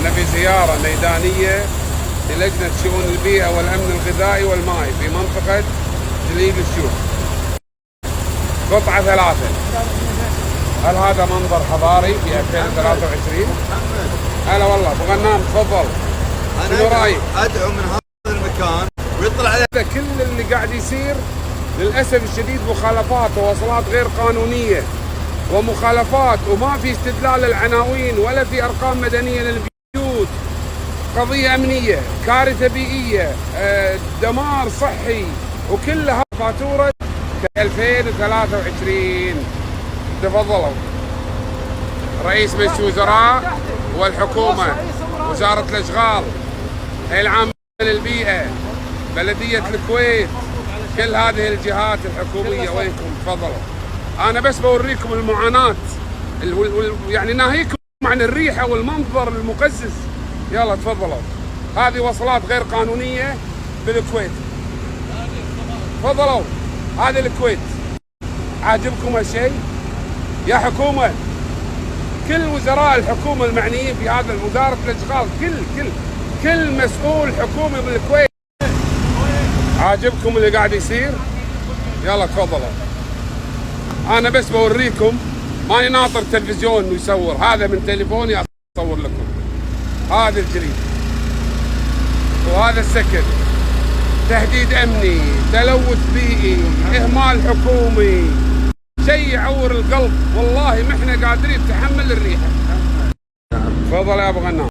نبي زيارة ميدانية للجنة شؤون البيئة والأمن الغذائي والمائي في منطقة جليل الشوك. قطعة 3. هل هذا منظر حضاري في 2023؟ هلا والله ابو غنام، تفضل. شنو رايك؟ ادعو من هذا المكان ويطلع عليه كل اللي قاعد يصير للاسف الشديد مخالفات ووصلات غير قانونيه ومخالفات، وما في استدلال العناوين ولا في ارقام مدنيه للبيوت. قضيه امنيه، كارثه بيئيه، دمار صحي، وكلها فاتوره 2023. تفضلوا. رئيس مجلس الوزراء والحكومة، وزارة الأشغال، الهيئة العامة للبيئة، بلدية الكويت، كل هذه الجهات الحكومية وينكم؟ تفضلوا. أنا بس بوريكم المعاناة، يعني ناهيكم عن الريحة والمنظر المقزز. يلا تفضلوا. هذه وصلات غير قانونية بالكويت. تفضلوا. هذه الكويت. عاجبكم هالشيء؟ يا حكومة، كل وزراء الحكومة المعنيين في هذا وزارة الاشغال، كل مسؤول حكومي بالكويت، عاجبكم اللي قاعد يصير؟ يلا تفضلوا. انا بس بوريكم، ماني ناطر تلفزيون انه يصور، هذا من تليفوني اصور لكم. هذا الجريد وهذا السكن، تهديد امني، تلوث بيئي، اهمال حكومي، شيء يعور القلب. والله ما احنا قادرين نتحمل الريحه. تفضل يا ابو غنام.